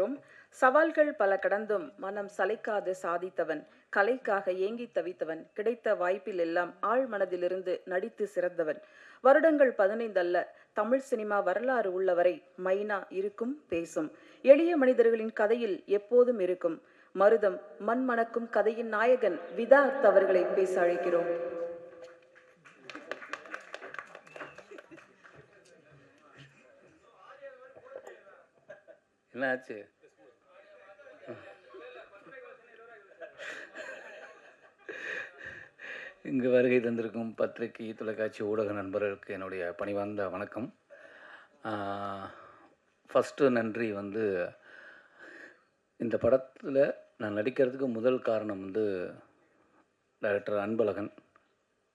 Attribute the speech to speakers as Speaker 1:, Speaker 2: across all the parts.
Speaker 1: கேட்கிறோம். சவால்கள் பல கடந்தும் மனம் சளைக்காது சாதித்தவன், கலைக்காக ஏங்கித் தவித்தவன், கிடைத்த வாய்ப்பில் எல்லாம் ஆழ் மனதிலிருந்து நடித்து சிறந்தவன். வருடங்கள் 15 அல்ல, தமிழ் சினிமா வரலாறு உள்ளவரை மைனா இருக்கும், பேசும். எளிய மனிதர்களின் கதையில் எப்போதும் இருக்கும். மருதம் மண் மணக்கும் கதையின் நாயகன் விதார்த் அவர்களை பேச அழைக்கிறோம்.
Speaker 2: என்னாச்சு? இங்கு வருகை தந்திருக்கும் பத்திரிகை, தொலைக்காட்சி, ஊடக நண்பர்களுக்கு என்னுடைய பணிவார்ந்த வணக்கம். ஃபஸ்ட்டு நன்றி இந்த படத்தில் நான் நடிக்கிறதுக்கு முதல் காரணம் டைரக்டர் அன்பழகன்.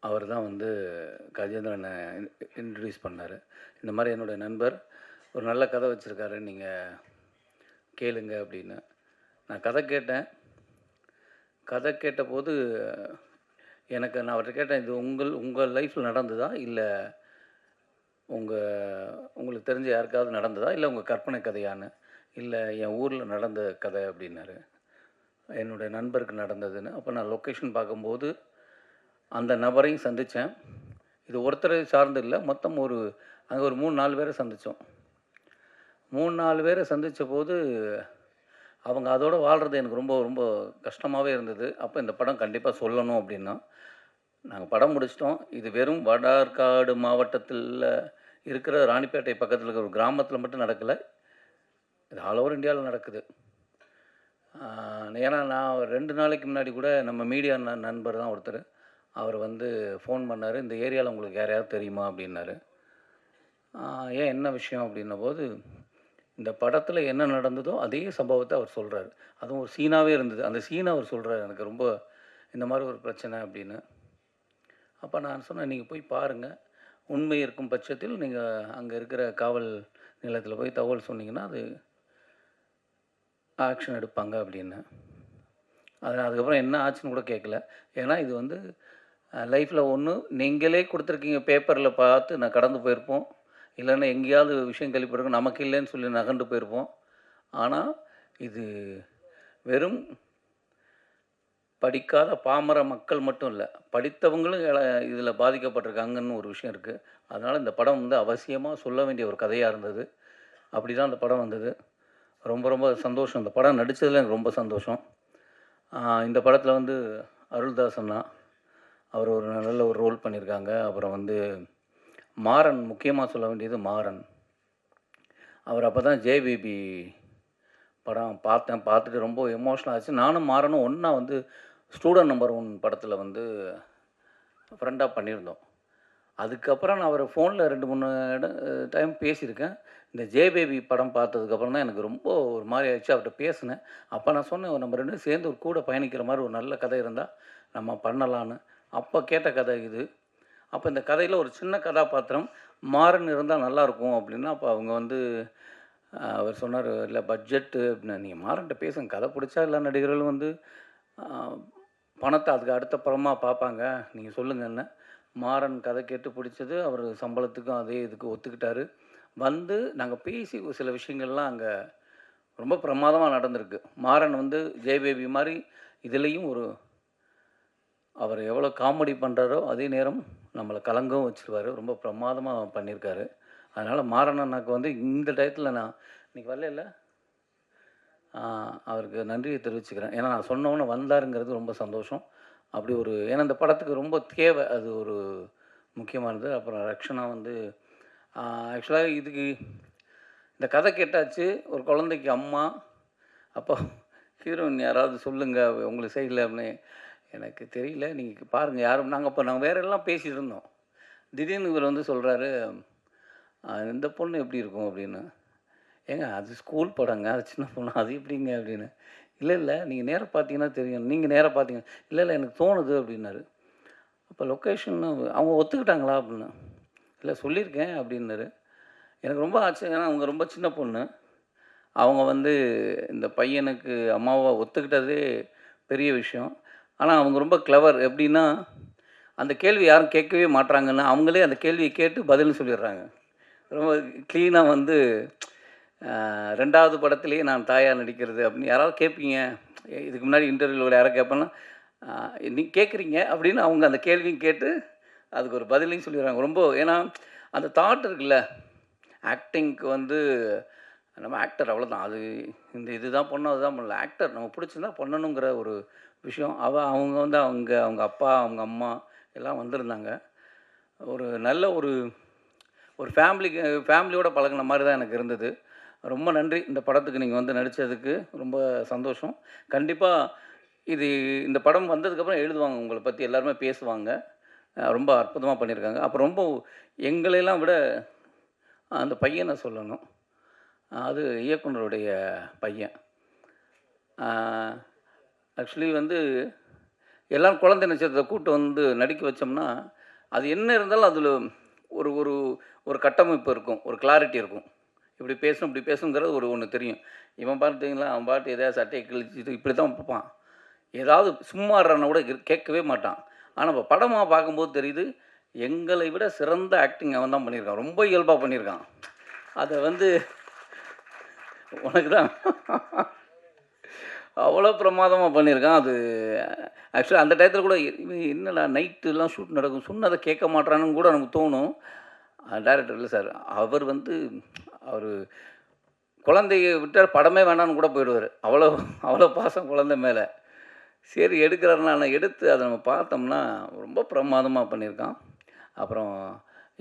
Speaker 2: அவர் தான் கஜேந்திரனை இன்ட்ரடியூஸ் பண்ணார். இந்த மாதிரி என்னுடைய நண்பர் ஒரு நல்ல கதை வச்சுருக்காரு, நீங்கள் கேளுங்க அப்படின்னு. நான் கதை கேட்டபோது நான் அவர்கிட்ட கேட்டேன், இது உங்கள் லைஃப்பில் நடந்ததா, இல்லை உங்களுக்கு தெரிஞ்ச யாருக்காவது நடந்ததா, இல்லை உங்கள் கற்பனை கதையான்னு. இல்லை, என் ஊரில் நடந்த கதை அப்படின்னாரு. என்னுடைய நண்பருக்கு நடந்ததுன்னு. அப்போ நான் லொக்கேஷன் பார்க்கும்போது அந்த நபரையும் சந்தித்தேன். இது ஒருத்தரை சார்ந்து இல்லை, மொத்தம் அங்கே ஒரு 3-4 பேரை சந்தித்தோம். 3-4 பேரை சந்தித்த போது அவங்க அதோடு வாழ்கிறது எனக்கு ரொம்ப ரொம்ப கஷ்டமாகவே இருந்தது. அப்போ இந்த படம் கண்டிப்பாக சொல்லணும் அப்படின்னா நாங்கள் படம் முடிச்சிட்டோம். இது வெறும் வடார்காடு மாவட்டத்தில் இருக்கிற ராணிப்பேட்டை பக்கத்தில் இருக்கிற ஒரு கிராமத்தில் மட்டும் நடக்கலை, இது ஆல் ஓவர் இந்தியாவில் நடக்குது. ஏன்னா நான் 2 நாளைக்கு முன்னாடி கூட நம்ம மீடியா நண்பர் தான் ஒருத்தர், அவர் ஃபோன் பண்ணார், இந்த ஏரியாவில் உங்களுக்கு யாரையாவது தெரியுமா அப்படின்னாரு. ஏன், என்ன விஷயம் அப்படின்ன போது, இந்த படத்தில் என்ன நடந்ததோ அதே சம்பவத்தை அவர் சொல்கிறார். அதுவும் ஒரு சீனாகவே இருந்தது. அந்த சீனை அவர் சொல்கிறார், எனக்கு ரொம்ப இந்த மாதிரி ஒரு பிரச்சனை அப்படின்னு. அப்போ நான் சொன்னேன், நீங்கள் போய் பாருங்கள், உண்மை இருக்கும் பட்சத்தில் நீங்கள் அங்கே இருக்கிற காவல் நிலையத்தில் போய் தகவல் சொன்னீங்கன்னா அது ஆக்ஷன் எடுப்பாங்க அப்படின்னு. அதுக்கப்புறம் என்ன ஆச்சுன்னு கூட கேட்கல. ஏன்னா இது லைஃப்பில் ஒன்று நீங்களே கொடுத்துருக்கீங்க, பேப்பரில் பார்த்து நான் கடந்து போயிருப்போம், இல்லைன்னா எங்கேயாவது விஷயம் கேள்விப்பட்டிருக்கோம், நமக்கு இல்லைன்னு சொல்லி நகண்டு போயிருப்போம். ஆனால் இது வெறும் படிக்காத பாமர மக்கள் மட்டும் இல்லை, படித்தவங்களும் இதில் பாதிக்கப்பட்டிருக்காங்கன்னு ஒரு விஷயம் இருக்குது. அதனால் இந்த படம் அவசியமாக சொல்ல வேண்டிய ஒரு கதையாக இருந்தது. அப்படி தான் இந்த படம் வந்தது. ரொம்ப ரொம்ப சந்தோஷம். இந்த படம் நடித்ததில் எனக்கு ரொம்ப சந்தோஷம். இந்த படத்தில் அருள்தாசன்னா அவர் ஒரு நல்ல ஒரு ரோல் பண்ணியிருக்காங்க. அப்புறம் மாறன், முக்கியமாக சொல்ல வேண்டியது மாறன். அவர் அப்போ தான் ஜேபிபி படம் பார்த்துட்டு ரொம்ப எமோஷனல் ஆச்சு. நானும் மாறனும் ஒன்றா ஸ்டூடெண்ட் நம்பர் 1 படத்தில் ஃப்ரெண்டாக பண்ணியிருந்தோம். அதுக்கப்புறம் நான் அவரை ஃபோனில் 2-3 டைம் பேசியிருக்கேன். இந்த ஜேபேபி படம் பார்த்ததுக்கப்புறம் தான் எனக்கு ரொம்ப ஒரு மாதிரி ஆயிடுச்சு. அவர்கிட்ட பேசினேன். அப்போ நான் சொன்னேன், நம்ம 2 சேர்ந்து ஒரு கூட பயணிக்கிற மாதிரி ஒரு நல்ல கதை இருந்தால் நம்ம பண்ணலான்னு. அப்போ கேட்ட கதை இது. அப்போ இந்த கதையில் ஒரு சின்ன கதாபாத்திரம் மாறன் இருந்தால் நல்லாயிருக்கும் அப்படின்னா, அப்போ அவங்க அவர் சொன்னார், இல்லை பட்ஜெட்டு அப்படின்னா, நீங்கள் மாறன்ட்ட பேசுங்க, கதை பிடிச்சா எல்லா நடிகர்களும் பணத்தை அதுக்கு அடுத்த படமாக பார்ப்பாங்க, நீங்கள் சொல்லுங்கன்னு. மாறன் கதை கேட்டு பிடிச்சது. அவர் சம்பளத்துக்கும் அதே இதுக்கு ஒத்துக்கிட்டார். நாங்கள் பேசி சில விஷயங்கள்லாம் அங்கே ரொம்ப பிரமாதமாக நடந்திருக்கு. மாறன் ஜெயபேபி மாதிரி இதுலேயும் அவர் எவ்வளோ காமெடி பண்ணுறாரோ அதே நேரம் நம்மளை கலங்கவும் வச்சுருவார். ரொம்ப பிரமாதமாக பண்ணியிருக்காரு. அதனால் மாறன் அண்ணாக்கு இந்த டயத்தில் நான் இன்றைக்கி வரல, அவருக்கு நன்றியை தெரிவிச்சுக்கிறேன். ஏன்னா நான் சொன்னவொன்னே வந்தாருங்கிறது ரொம்ப சந்தோஷம். அப்படி ஏன்னா இந்த படத்துக்கு ரொம்ப தேவை, அது ஒரு முக்கியமானது. அப்புறம் ரக்ஷனா ஆக்சுவலாக இதுக்கு இந்த கதை கேட்டாச்சு, ஒரு குழந்தைக்கு அம்மா. அப்போ ஹீரோயின் யாராவது சொல்லுங்கள் உங்களுக்கு சைடில் அப்படின்னு. எனக்கு தெரியல, நீங்கள் பாருங்கள் யாரும். நாங்கள் வேறு எல்லாம் பேசிகிட்டு இருந்தோம். திடீர்னு இவர் சொல்கிறாரு, இந்த பொண்ணு எப்படி இருக்கும் அப்படின்னு. ஏங்க, அது ஸ்கூல் படங்க, அது சின்ன பொண்ணு, அது எப்படிங்க அப்படின்னு. இல்லை நீங்கள் நேராக பார்த்தீங்கன்னா தெரியும், நீங்கள் நேராக பார்த்தீங்க. இல்லை எனக்கு தோணுது அப்படின்னாரு. அப்போ லொக்கேஷன் அவங்க ஒத்துக்கிட்டாங்களா அப்படின்னு. இல்லை சொல்லியிருக்கேன் அப்படின்னாரு. எனக்கு ரொம்ப ஆச்சரியம். ஏன்னா அவங்க ரொம்ப சின்ன பொண்ணு. அவங்க இந்த பையனுக்கு அம்மாவை ஒத்துக்கிட்டதே பெரிய விஷயம். ஆனால் அவங்க ரொம்ப கிளவர். எப்படின்னா, அந்த கேள்வி யாரும் கேட்கவே மாட்றாங்கன்னா அவங்களே அந்த கேள்வியை கேட்டு பதில்னு சொல்லிடுறாங்க. ரொம்ப க்ளீனாக 2வது படத்திலேயே நான் தாயா நடிக்கிறது அப்படின்னு யாராவது கேட்பீங்க. இதுக்கு முன்னாடி இன்டர்வியூவில் யாராவது கேட்பேன்னா, நீங்க கேட்குறீங்க அப்படின்னு அவங்க அந்த கேள்வியும் கேட்டு அதுக்கு ஒரு பதிலையும் சொல்லிடுறாங்க. ரொம்ப ஏன்னா அந்த தாட் இருக்குல்ல, ஆக்டிங்க்கு வந்து நம்ம ஆக்டர் அவ்வளோதான். அது இந்த இதுதான் பண்ணணும், அதுதான் பண்ணல. ஆக்டர் நம்ம பிடிச்சிருந்தா பண்ணணுங்கிற ஒரு விஷயம். அவங்க வந்து அவங்க அப்பா, அவங்க அம்மா எல்லாம் வந்திருந்தாங்க. ஒரு நல்ல ஒரு ஒரு ஃபேமிலியோட பழகுன மாதிரி தான் எனக்கு இருந்தது. ரொம்ப நன்றி. இந்த படத்துக்கு நீங்கள் வந்து நடித்ததுக்கு ரொம்ப சந்தோஷம். கண்டிப்பாக இந்த படம் வந்ததுக்கப்புறம் எழுதுவாங்க, உங்களை பற்றி எல்லாருமே பேசுவாங்க. ரொம்ப அற்புதமாக பண்ணியிருக்காங்க. அப்புறம் ரொம்ப எங்களையெல்லாம் விட அந்த பையனை சொல்லணும். அது இயக்குனருடைய பையன். ஆக்சுவலி வந்து எல்லாம் குழந்தை நட்சத்திரத்தை கூப்பிட்டு வந்து நடிக்க வச்சோம்னா, அது என்ன இருந்தாலும் அதில் ஒரு ஒரு ஒரு கட்டமைப்பு இருக்கும், ஒரு கிளாரிட்டி இருக்கும். இப்படி பேசணும், இப்படி பேசணுங்கிறது ஒன்று தெரியும். இவன் பார்த்தீங்களா, அவன் பாட்டு எதாவது சட்டையை கிழிச்சிட்டு இப்படி தான் பார்ப்பான். ஏதாவது சும்மா ஆடுறான்னா கூட கேட்கவே மாட்டான். ஆனால் இப்போ படமாக பார்க்கும்போது தெரியுது, எங்களை விட சிறந்த ஆக்டிங் அவன் தான் பண்ணியிருக்கான். ரொம்ப இயல்பாக பண்ணியிருக்கான். அதை வந்து உனக்கு தான் அவ்வளோ பிரமாதமாக பண்ணியிருக்கான். அது ஆக்சுவலாக அந்த டயத்தில் கூட இவன் என்னடா நைட்டுலாம் ஷூட் நடக்கும், சொன்னதை கேட்க மாட்டானுன்னு கூட நமக்கு தோணும். டைரக்டர் இல்லை சார், அவர் வந்து அவர் குழந்தைய விட்டால் படமே வேணான்னு கூட போயிடுவார். அவ்வளோ அவ்வளோ பாசம் குழந்தை மேலே. சரி எடுக்கிறாருன்னா, ஆனால் எடுத்து அதை நம்ம பார்த்தோம்னா ரொம்ப பிரமாதமாக பண்ணியிருக்கான். அப்புறம்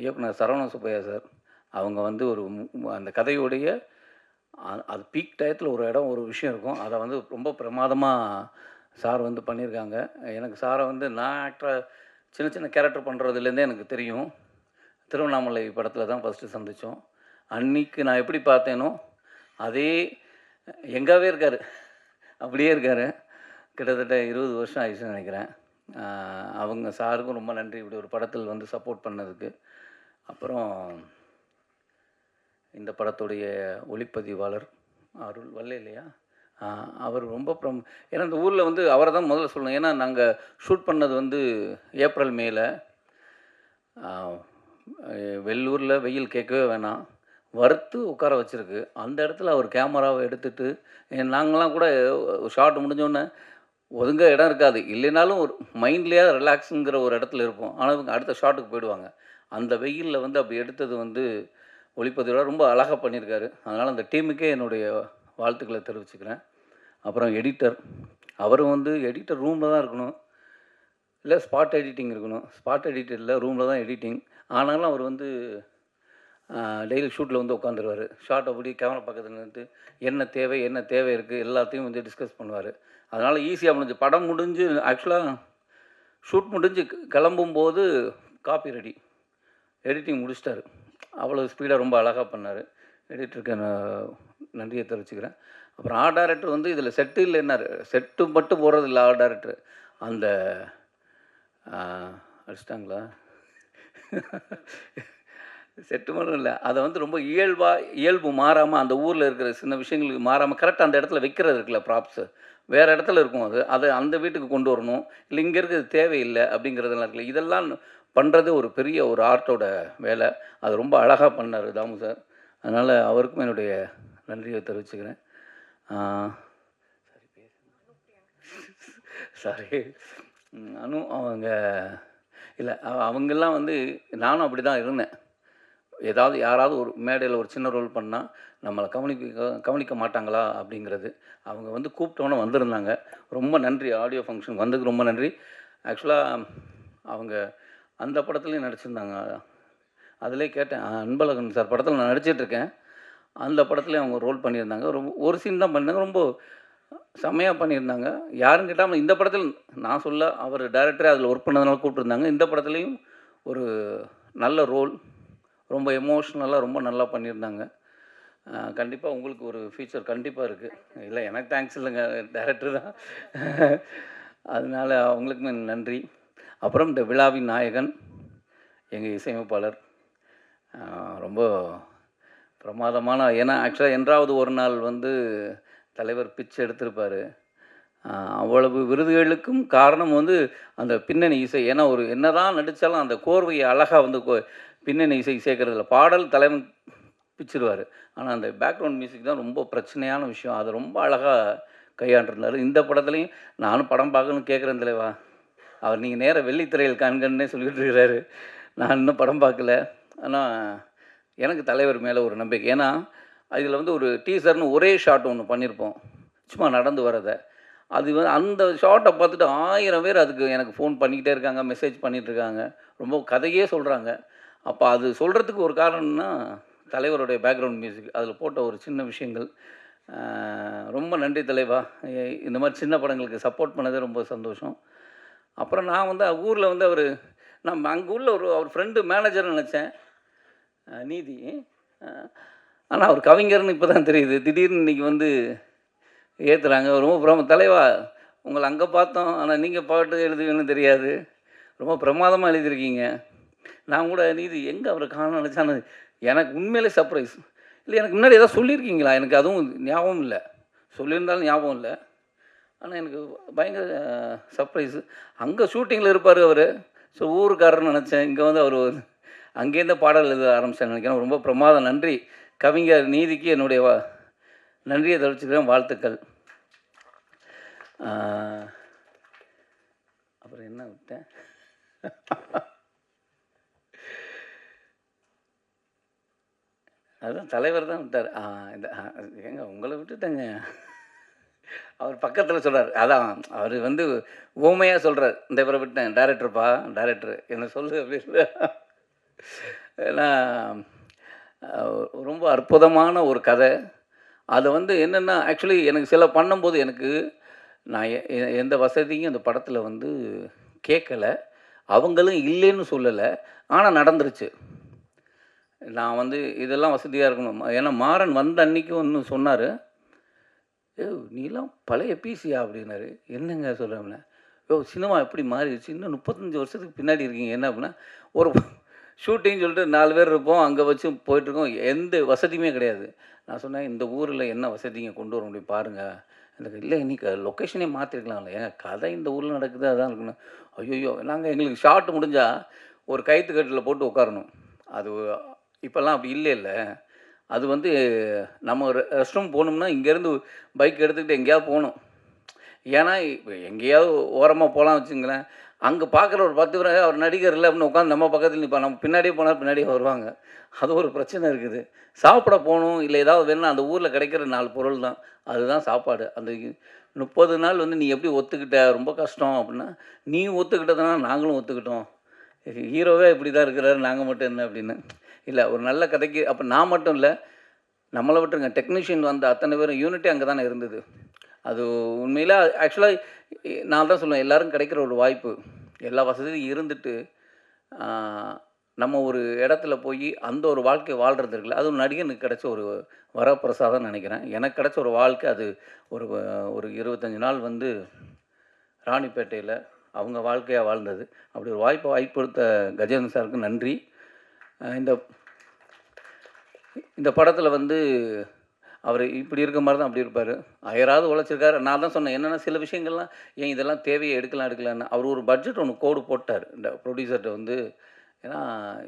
Speaker 2: இயக்குனர் சரவண சுப்பையா சார், அவங்க வந்து ஒரு அந்த கதையுடைய அது பீக் டயத்தில் ஒரு இடம், ஒரு விஷயம் இருக்கும். அதை வந்து ரொம்ப பிரமாதமாக சார் வந்து பண்ணியிருக்காங்க. எனக்கு சாரை வந்து நான் ஆக்டராக சின்ன சின்ன கேரக்டர் பண்ணுறதுலேருந்தே எனக்கு தெரியும். திருவண்ணாமலை படத்தில் தான் ஃபஸ்ட்டு சந்தித்தோம். அன்றைக்கி நான் எப்படி பார்த்தேனோ அதே எங்காவே இருக்கார், அப்படியே இருக்கார். கிட்டத்தட்ட 20 வருஷம் ஆயிடுச்சுன்னு நினைக்கிறேன். அவங்க சாருக்கும் ரொம்ப நன்றி, இப்படி ஒரு படத்தில் வந்து சப்போர்ட் பண்ணதுக்கு. அப்புறம் இந்த படத்துடைய ஒளிப்பதிவாளர் அருள் வல்லையா, அவர் ரொம்ப ஏன்னா இந்த ஊரில் வந்து அவரை தான் முதல்ல சொல்லணும். ஏன்னா நாங்கள் ஷூட் பண்ணது வந்து ஏப்ரல் மேல. வெள்ளூரில் வெயில் கேட்கவே வேணாம், வறுத்து உட்கார வச்சுருக்கு. அந்த இடத்துல அவர் கேமராவை எடுத்துகிட்டு, நாங்களாம் கூட ஷார்ட் முடிஞ்சோடனே ஒதுங்க இடம் இருக்காது, இல்லைனாலும் ஒரு மைண்ட்லேயே ரிலாக்ஸுங்கிற ஒரு இடத்துல இருப்போம். ஆனால் இவங்க அடுத்த ஷாட்டுக்கு போயிடுவாங்க. அந்த வெயிலில் வந்து அப்படி எடுத்தது வந்து ஒளிப்பதிவோட ரொம்ப அழகாக பண்ணியிருக்காரு. அதனால் அந்த டீமுக்கே என்னுடைய வாழ்த்துக்களை தெரிவிச்சுக்கிறேன். அப்புறம் எடிட்டர், அவரும் வந்து எடிட்டர் ரூமில் தான் இருக்கணும், இல்லை ஸ்பாட் எடிட்டிங் இருக்கணும். ஸ்பாட் எடிட்டர் இல்லை, ரூமில் தான் எடிட்டிங். ஆனாலும் அவர் வந்து டெய்லி ஷூட்டில் வந்து உட்காந்துருவார். ஷார்ட் அப்படி கேமரா பக்கத்தில் நின்றுட்டு என்ன தேவை இருக்குது எல்லாத்தையும் வந்து டிஸ்கஸ் பண்ணுவார். அதனால் ஈஸியாக முடிஞ்சு படம் முடிஞ்சு ஆக்சுவலாக ஷூட் முடிஞ்சு கிளம்பும்போது காப்பி ரெடி, எடிட்டிங் முடிச்சிட்டாரு. அவ்வளோ ஸ்பீடாக ரொம்ப அழகாக பண்ணார். எடிட்டருக்கு நான் நன்றியை தெரிவிச்சுக்கிறேன். அப்புறம் ஆர்ட் டைரக்டர் வந்து இதில் செட்டு இல்லைன்னாரு. செட்டு மட்டும் போடுறது இல்லை ஆர்ட் டைரக்டர். அந்த அடிச்சிட்டாங்களா செட்டு மட்டும் இல்லை, அதை வந்து ரொம்ப இயல்பு மாறாமல் அந்த ஊரில் இருக்கிற சின்ன விஷயங்களுக்கு மாறாமல் கரெக்டாக அந்த இடத்துல வைக்கிறது இருக்குல்ல, ப்ராப்ஸு வேறு இடத்துல இருக்கும், அதை அந்த வீட்டுக்கு கொண்டு வரணும், இல்லை இங்கே இருக்கிறது தேவையில்லை அப்படிங்கிறதெல்லாம் இருக்குல்ல, இதெல்லாம் பண்ணுறது ஒரு பெரிய ஒரு ஆர்ட்டோட வேலை. அது ரொம்ப அழகாக பண்ணார் தாமு சார். அதனால் அவருக்கும் என்னுடைய நன்றியை தெரிவிச்சுக்கிறேன். சாரி நானும் அவங்க இல்லை, அவங்கெல்லாம் வந்து நானும் அப்படி தான் இருந்தேன். யாராவது ஒரு மேடையில் ஒரு சின்ன ரோல் பண்ணால் நம்மளை கவனிக்க மாட்டாங்களா அப்படிங்கிறது. அவங்க வந்து கூப்பிட்டோன்னே வந்திருந்தாங்க. ரொம்ப நன்றி, ஆடியோ ஃபங்க்ஷன் வந்ததுக்கு ரொம்ப நன்றி. ஆக்சுவலாக அவங்க அந்த படத்துலேயும் நடிச்சிருந்தாங்க. அதிலே கேட்டேன், அன்பழகன் சார் படத்தில் நான் நடிச்சிட்ருக்கேன், அந்த படத்துலேயும் அவங்க ரோல் பண்ணியிருந்தாங்க. ரொம்ப ஒரு சீன் தான் பண்ணியிருந்தாங்க, ரொம்ப செம்மையாக பண்ணியிருந்தாங்க. யாரும் கேட்டாமல் இந்த படத்தில் நான் சொல்ல, அவர் டைரக்டரே அதில் ஒர்க் பண்ணதுனால கூப்பிட்டுருந்தாங்க. இந்த படத்துலேயும் ஒரு நல்ல ரோல், ரொம்ப எமோஷ்னலாக ரொம்ப நல்லா பண்ணியிருந்தாங்க. கண்டிப்பாக உங்களுக்கு ஒரு ஃபியூச்சர் கண்டிப்பாக இருக்குது. இல்லை எனக்கு தேங்க்ஸ் இல்லைங்க, டைரக்டர் தான். அதனால் அவங்களுக்குமே நன்றி. அப்புறம் இந்த விழாவின் நாயகன் எங்கள் இசையமைப்பாளர், ரொம்ப பிரமாதமான, ஏன்னா ஆக்சுவலாக என்றாவது ஒரு நாள் வந்து தலைவர் பிச்சு எடுத்திருப்பார். அவ்வளவு விருதுகளுக்கும் காரணம் வந்து அந்த பின்னணி இசை. ஏன்னா ஒரு என்ன தான் நடித்தாலும் அந்த கோர்வையை அழகாக வந்து பின்னணி இசை சேர்க்கறதில்ல. பாடல் தலைவன் பிச்சிருவார். ஆனால் அந்த பேக்ரவுண்ட் மியூசிக் தான் ரொம்ப பிரச்சனையான விஷயம். அதை ரொம்ப அழகாக கையாண்டிருந்தார். இந்த படத்துலையும் நானும் படம் பார்க்கணும்னு கேட்குறேன் தலைவா. அவர் நீங்கள் நேராக வெள்ளித்திரையில் காண்கன்னே சொல்லிகிட்டு இருக்கிறாரு. நான் இன்னும் படம் பார்க்கல. ஆனால் எனக்கு தலைவர் மேலே ஒரு நம்பிக்கை. ஏன்னா அதில் வந்து ஒரு டீசர்னு ஒரே ஷாட் ஒன்று பண்ணியிருப்போம், சும்மா நடந்து வரதை. அது வந்து அந்த ஷார்ட்டை பார்த்துட்டு 1000 பேர் அதுக்கு எனக்கு ஃபோன் பண்ணிக்கிட்டே இருக்காங்க, மெசேஜ் பண்ணிகிட்ருக்காங்க, ரொம்ப கதையே சொல்கிறாங்க. அப்போ அது சொல்கிறதுக்கு ஒரு காரணம்னா தலைவருடைய பேக்ரவுண்ட் மியூசிக், அதில் போட்ட ஒரு சின்ன விஷயங்கள். ரொம்ப நன்றி தலைவா. இந்த மாதிரி சின்ன படங்களுக்கு சப்போர்ட் பண்ணதே ரொம்ப சந்தோஷம். அப்புறம் நான் வந்து ஊரில் வந்து நான் அங்கே உள்ள அவர் ஃப்ரெண்டு மேனேஜர்னு நினச்சேன், நீதி. ஆனால் அவர் கவிஞர்னு இப்போ தான் தெரியுது. திடீர்னு இன்றைக்கி வந்து ஏற்றுறாங்க. ரொம்ப தலைவா, உங்களை அங்கே பார்த்தோம், ஆனால் நீங்கள் பாட்டு எழுதுவீங்கன்னு தெரியாது, ரொம்ப பிரமாதமாக எழுதியிருக்கீங்க. நான் கூட நீதி எங்கே அவரை காண நினச்சான்னு எனக்கு உண்மையிலே சர்ப்ரைஸ். இல்லை, எனக்கு முன்னாடி ஏதாவது சொல்லியிருக்கீங்களா? எனக்கு அதுவும் ஞாபகம் இல்லை. சொல்லியிருந்தாலும் ஞாபகம் இல்லை. ஆனால் எனக்கு பயங்கர சர்ப்ரைஸு. அங்கே ஷூட்டிங்கில் இருப்பார் அவர். ஸோ ஊருக்காரர்னு நினச்சேன். இங்கே வந்து அவர் அங்கேருந்து பாடல் எழுத ஆரம்பித்தேன் நினைக்கிறேன். ரொம்ப பிரமாதம். நன்றி கவிஞர் நீதிக்கு என்னுடைய நன்றியை தெரிவிச்சுக்கிறேன். வாழ்த்துக்கள். அப்புறம் என்ன விட்டேன்? அதுதான் தலைவர் தான் விட்டார். இந்த ஏங்க உங்களை விட்டுட்டேங்க. அவர் பக்கத்தில் சொல்கிறார். அதான் அவர் வந்து ஊமையாக சொல்கிறார், இந்த இவரை விட்டேன், டைரக்டர் என்ன சொல்லு அப்படின்னு. ஏன்னா ரொம்ப அற்புதமான ஒரு கதை. அதை வந்து என்னென்னா, ஆக்சுவலி எனக்கு சில பண்ணும்போது எனக்கு நான் எந்த வசதியும் அந்த படத்தில் வந்து கேட்கலை, அவங்களும் இல்லைன்னு சொல்லலை. ஆனால் நடந்துருச்சு. நான் வந்து இதெல்லாம் வசதியாக இருக்கணும். ஏன்னா மாறன் வந்த அன்றைக்கி ஒன்று சொன்னார், நீலாம் பழைய பிசியா அப்படின்னாரு. என்னங்க சொல்கிறேன், சினிமா எப்படி மாறிடுச்சு, இன்னும் 35 வருஷத்துக்கு பின்னாடி இருக்கீங்க. என்ன அப்படின்னா, ஒரு ஷூட்டிங் சொல்லிட்டு 4 பேர் இருப்போம், அங்கே வச்சு போயிட்டுருக்கோம், எந்த வசதியுமே கிடையாது. நான் சொன்னேன், இந்த ஊரில் என்ன வசதிங்க கொண்டு வர முடியும் பாருங்கள். எனக்கு இல்லை, இன்றைக்கி லொக்கேஷனே மாற்றிருக்கலாம்ல, ஏங்க கதை இந்த ஊரில் நடக்குது, அதான் இருக்கணும். ஐயோ, நாங்கள் எங்களுக்கு ஷார்ட் முடிஞ்சால் ஒரு கயிற்றுக்கட்டில் போட்டு உட்காரணும். அது இப்போல்லாம் அப்படி இல்லை. அது வந்து நம்ம ரெஸ்ட் ரூம் போகணும்னா இங்கேருந்து பைக் எடுத்துக்கிட்டு எங்கேயாவது போகணும். ஏன்னா இப்போ எங்கேயாவது ஓரமாக போகலாம் வச்சுங்களேன், அங்கே பார்க்குற ஒரு 10 பேர் அவர் நடிகர் இல்லை அப்படின்னு உட்காந்து நம்ம பக்கத்தில் நிற்பா, நம்ம பின்னாடியே போனால் பின்னாடியே வருவாங்க. அது ஒரு பிரச்சனை இருக்குது. சாப்பிட போகணும், இல்லை ஏதாவது வேணும்னா அந்த ஊரில் கிடைக்கிற 4 பொருள் தான், அதுதான் சாப்பாடு. அந்த 30 நாள் வந்து நீ எப்படி ஒத்துக்கிட்ட, ரொம்ப கஷ்டம் அப்படின்னா, நீ ஒத்துக்கிட்டதுனா நாங்களும் ஒத்துக்கிட்டோம், ஹீரோவே இப்படி தான் இருக்கிறாரு, நாங்கள் மட்டும் என்ன அப்படின்னு. இல்லை, ஒரு நல்ல கதைக்கு அப்போ நான் மட்டும் இல்லை, நம்மளை விட்டுருங்க, டெக்னீஷியன் வந்த அத்தனை பேரும் யூனிட்டி அங்கே தானே இருந்தது. அது உண்மையில் ஆக்சுவலாக நான் தான் சொல்லுவேன், எல்லோரும் கிடைக்கிற ஒரு வாய்ப்பு, எல்லா வசதியும் இருந்துட்டு நம்ம ஒரு இடத்துல போய் அந்த ஒரு வாழ்க்கை வாழ்கிறது இருக்குல்ல, அது ஒரு நடிகனுக்கு கிடைச்ச ஒரு வரப்பிரசாதம் நினைக்கிறேன். எனக்கு கிடைச்ச ஒரு வாழ்க்கை அது. ஒரு 25 நாள் வந்து ராணிப்பேட்டையில் அவங்க வாழ்க்கையாக வாழ்ந்தது. அப்படி ஒரு வாய்ப்பு கொடுத்த கஜேந்திரன் சாருக்கு நன்றி. இந்த படத்தில் வந்து அவர் இப்படி இருக்க மாதிரி தான் அப்படி இருப்பார், அயராது உழைச்சிருக்காரு. நான் தான் சொன்னேன், என்னென்னா சில விஷயங்கள்லாம் ஏன் இதெல்லாம் தேவையை எடுக்கலான்னு. அவர் ஒரு பட்ஜெட் ஒன்று கோடு போட்டார் இந்த ப்ரொடியூசர்கிட்ட வந்து, ஏன்னா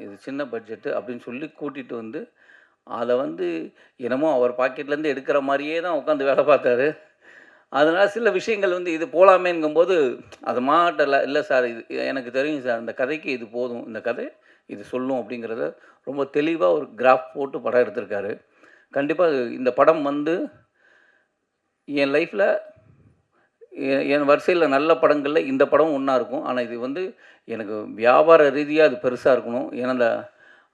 Speaker 2: இது சின்ன பட்ஜெட்டு அப்படின்னு சொல்லி கூட்டிகிட்டு வந்து அதை வந்து என்னமோ அவர் பாக்கெட்லேருந்து எடுக்கிற மாதிரியே தான் உட்காந்து வேலை பார்த்தாரு. அதனால் சில விஷயங்கள் வந்து இது போகலாமேங்கும்போது அது மாட்டலை. இல்லை சார், இது எனக்கு தெரியும் சார், இந்த கதைக்கு இது போதும், இந்த கதை இது சொல்லும் அப்படிங்கிறத ரொம்ப தெளிவாக ஒரு கிராஃப் போட்டு படம் எடுத்திருக்காரு. கண்டிப்பாக இந்த படம் வந்து என் லைஃப்பில் என் வரிசையில் நல்ல படங்களில் இந்த படம் ஒன்றா இருக்கும். ஆனால் இது வந்து எனக்கு வியாபார ரீதியாக அது பெருசாக இருக்கணும். ஏன்னா இந்த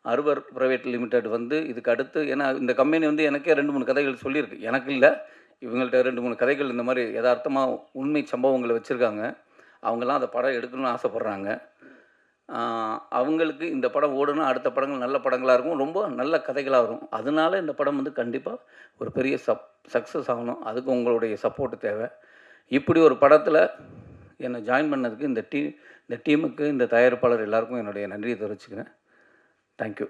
Speaker 2: அர்பர் ப்ரைவேட் லிமிடெட் வந்து இதுக்கு அடுத்து, ஏன்னா இந்த கம்பெனி வந்து எனக்கே 2-3 கதைகள் சொல்லியிருக்கு. எனக்கு இல்லை, இவங்கள்ட்ட 2-3 கதைகள் இந்த மாதிரி யதார்த்தமாக உண்மை சம்பவங்களை வச்சுருக்காங்க. அவங்கெல்லாம் அந்த படம் எடுக்கணும்னு ஆசைப்பட்றாங்க. அவங்களுக்கு இந்த படம் ஓடுனா அடுத்த படங்கள் நல்ல படங்களாக இருக்கும், ரொம்ப நல்ல கதைகளாக வரும். அதனால இந்த படம் வந்து கண்டிப்பாக ஒரு பெரிய சக்ஸஸ் ஆகணும். அதுக்கு உங்களுடைய சப்போர்ட்டு தேவை. இப்படி ஒரு படத்தில் என்னை ஜாயின் பண்ணதுக்கு இந்த டீமுக்கு, இந்த தயாரிப்பாளர் எல்லாருக்கும் என்னுடைய நன்றியை தெரிவிச்சுக்கிறேன். தேங்க்யூ.